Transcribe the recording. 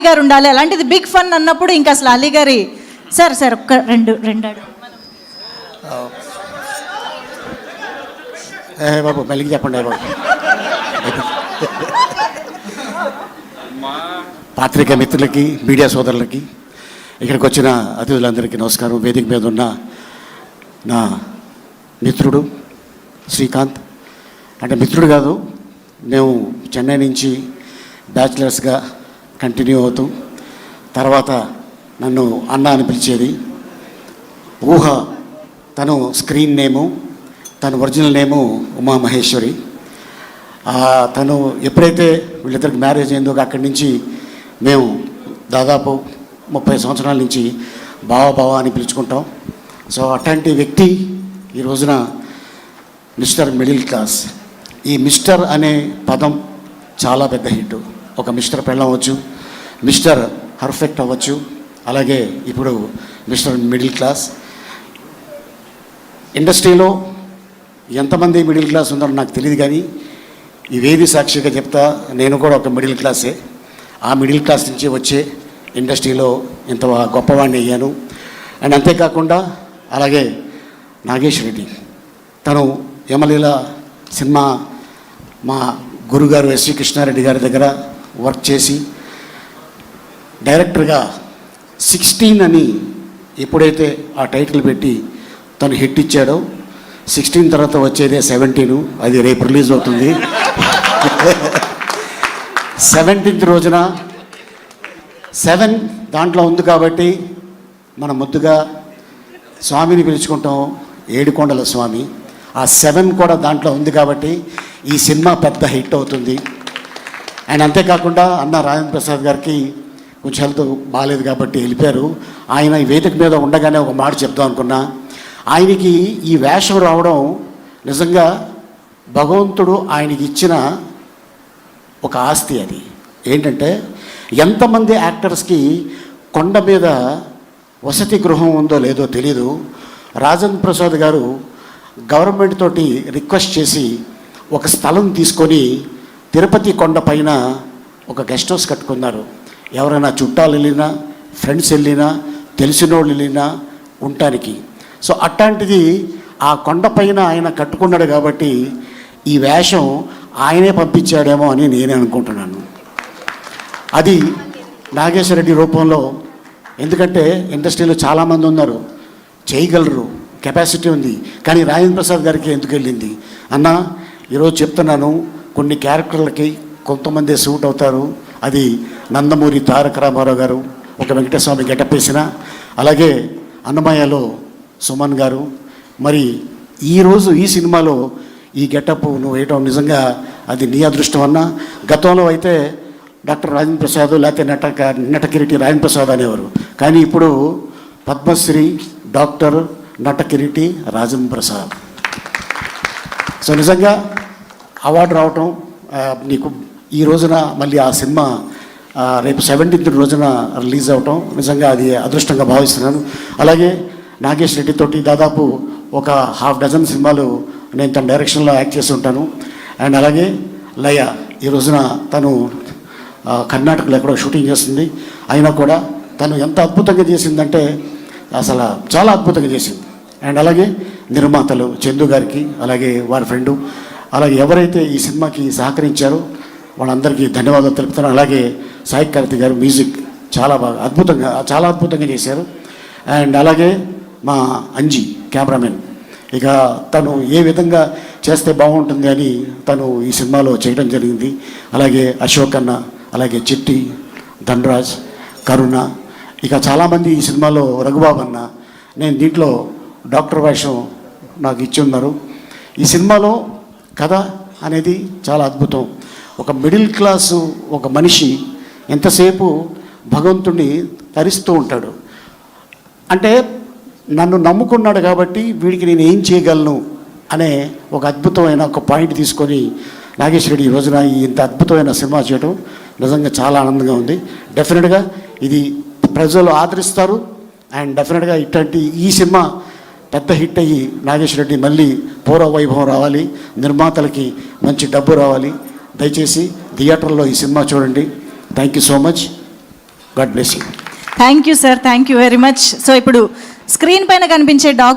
గారు ఉండాలి. అలాంటిది బిగ్ ఫన్ అన్నప్పుడు ఇంకా అసలు అలీ గారి సార్ ఒక్క రెండు బాబు మళ్ళీ చెప్పండి బాబు. పాత్రికా మిత్రులకి, మీడియా సోదరులకి, ఇక్కడికి వచ్చిన అతిథులందరికీ నమస్కారం. వేదిక మీద ఉన్న నా మిత్రుడు శ్రీకాంత్, అంటే మిత్రుడు కాదు, మేము చెన్నై నుంచి బ్యాచిలర్స్గా కంటిన్యూ అవుతూ తర్వాత నన్ను అన్న అని పిలిచేది. ఊహ తను స్క్రీన్ నేము, తను ఒరిజినల్ నేము ఉమా మహేశ్వరి. తను ఎప్పుడైతే వీళ్ళిద్దరికి మ్యారేజ్ అయిందో అక్కడి నుంచి మేము దాదాపు 30 సంవత్సరాల నుంచి బావ అని పిలుచుకుంటాం. సో అట్లాంటి వ్యక్తి ఈ రోజున మిస్టర్ మిడిల్ క్లాస్. ఈ మిస్టర్ అనే పదం చాలా పెద్ద హిట్. ఒక మిస్టర్ పెళ్ళం అవ్వచ్చు, మిస్టర్ పర్ఫెక్ట్ అవ్వచ్చు, అలాగే ఇప్పుడు మిస్టర్ మిడిల్ క్లాస్. ఇండస్ట్రీలో ఎంతమంది మిడిల్ క్లాస్ ఉన్నారో నాకు తెలియదు, కానీ ఈ వేది సాక్షిగా చెప్తా, నేను కూడా ఒక మిడిల్ క్లాసే. ఆ మిడిల్ క్లాస్ నుంచి వచ్చే ఇండస్ట్రీలో ఇంత గొప్పవాడిని అయ్యాను. అండ్ అంతేకాకుండా అలాగే నాగేష్ రెడ్డి, తను యమలీల సినిమా మా గురుగారు ఎస్వి కృష్ణారెడ్డి గారి దగ్గర వర్క్ చేసి డైరెక్టర్గా 16 అని ఎప్పుడైతే ఆ టైటిల్ పెట్టి తను హిట్ ఇచ్చాడో, 16 తర్వాత వచ్చేదే 17, అది రేపు రిలీజ్ అవుతుంది. 17th రోజున 7 దాంట్లో ఉంది కాబట్టి మనం ముద్దుగా స్వామిని పిలుచుకుంటాం, ఏడుకొండల స్వామి. ఆ 7 కూడా దాంట్లో ఉంది కాబట్టి ఈ సినిమా పెద్ద హిట్ అవుతుంది. అండ్ అంతేకాకుండా అన్న రాజేంద్ర ప్రసాద్ గారికి కొంచెం హెల్త్ బాగాలేదు కాబట్టి వెళ్ళిపోయారు. ఆయన ఈ వేదిక మీద ఉండగానే ఒక మాట చెప్దాం అనుకున్నా. ఆయనకి ఈ వేషం రావడం నిజంగా భగవంతుడు ఆయనకి ఇచ్చిన ఒక ఆస్తి. అది ఏంటంటే, ఎంతమంది యాక్టర్స్కి కొండ మీద వసతి గృహం ఉందో లేదో తెలీదు. రాజేంద్ర ప్రసాద్ గారు గవర్నమెంట్ తోటి రిక్వెస్ట్ చేసి ఒక స్థలం తీసుకొని తిరుపతి కొండ పైన ఒక గెస్ట్ హౌస్ కట్టుకున్నారు. ఎవరైనా చుట్టాలు వెళ్ళినా, ఫ్రెండ్స్ వెళ్ళినా, తెలిసిన వాళ్ళు వెళ్ళినా ఉండటానికి. సో అట్లాంటిది ఆ కొండపైన ఆయన కట్టుకున్నాడు కాబట్టి ఈ వేషం ఆయనే పంపించాడేమో అని నేనే అనుకుంటున్నాను. అది నాగేశ్వరరెడ్డి రూపంలో. ఎందుకంటే ఇండస్ట్రీలో చాలామంది ఉన్నారు, చేయగలరు, కెపాసిటీ ఉంది, కానీ రాజేంద్ర ప్రసాద్ గారికి ఎందుకు వెళ్ళింది అన్న? ఈరోజు చెప్తున్నాను, కొన్ని క్యారెక్టర్లకి కొంతమంది సూట్ అవుతారు. అది నందమూరి తారక రామారావు గారు ఒక వెంకటస్వామి గెటప్ వేసిన, అలాగే అన్నమయ్యలో సుమన్ గారు. మరి ఈరోజు ఈ సినిమాలో ఈ గెటప్ నువ్వు వేయటం నిజంగా అది నీ అదృష్టం అన్న. గతంలో అయితే డాక్టర్ రాజేంద్ర ప్రసాద్ లేకపోతే నటకిరీటి రాజేంద్ర ప్రసాద్ అనేవారు, కానీ ఇప్పుడు పద్మశ్రీ డాక్టర్ నటకిరీటి రాజేంద్ర ప్రసాద్. సో నిజంగా అవార్డు రావటం నీకు ఈ రోజున, మళ్ళీ ఆ సినిమా రేపు 17th రోజున రిలీజ్ అవటం నిజంగా అది అదృష్టంగా భావిస్తున్నాను. అలాగే నాగేష్ రెడ్డి తోటి దాదాపు ఒక 6 సినిమాలు నేను తన డైరెక్షన్లో యాక్ట్ చేసి ఉంటాను. అండ్ అలాగే లయ ఈ రోజున తను కర్ణాటకలో ఎక్కడో షూటింగ్ చేస్తుంది. అయినా కూడా తను ఎంత అద్భుతంగా చేసిందంటే అసలు చాలా అద్భుతంగా చేసింది. అండ్ అలాగే నిర్మాతలు చందు గారికి, అలాగే వారి ఫ్రెండు, అలాగే ఎవరైతే ఈ సినిమాకి సహకరించారో వాళ్ళందరికీ ధన్యవాదాలు తెలుపుతాను. అలాగే సాయి కార్తిక్ గారు మ్యూజిక్ చాలా బాగా చాలా అద్భుతంగా చేశారు. అండ్ అలాగే మా అంజీ కెమెరామెన్, ఇక తను ఏ విధంగా చేస్తే బాగుంటుంది అని తను ఈ సినిమాలో చేయడం జరిగింది. అలాగే అశోక్ అన్న, అలాగే చిట్టి, ధనరాజ్, కరుణ, ఇక చాలామంది ఈ సినిమాలో, రఘుబాబు అన్న. నేను దీంట్లో డాక్టర్ వేషం నాకు ఇచ్చి ఉన్నారు. ఈ సినిమాలో కథ అనేది చాలా అద్భుతం. ఒక మిడిల్ క్లాసు ఒక మనిషి ఎంతసేపు భగవంతుడిని తరిస్తూ ఉంటాడు. అంటే నన్ను నమ్ముకున్నాడు కాబట్టి వీడికి నేను ఏం చేయగలను అనే ఒక అద్భుతమైన ఒక పాయింట్ తీసుకొని నాగేశ్వరరెడ్డి ఈ రోజున ఇంత అద్భుతమైన సినిమా చేయడం నిజంగా చాలా ఆనందంగా ఉంది. డెఫినెట్గా ఇది ప్రజలు ఆదరిస్తారు. అండ్ డెఫినెట్గా ఇట్లాంటి ఈ సినిమా పెద్ద హిట్ అయ్యి నాగేశ్వరరెడ్డి మళ్ళీ పూర్వ వైభవం రావాలి, నిర్మాతలకి మంచి డబ్బు రావాలి. దయచేసి థియేటర్లో ఈ సినిమా చూడండి. Thank you so much. God bless you. Thank you sir, thank you very much. So ఇప్పుడు స్క్రీన్ పైన కనిపించే డాక్టర్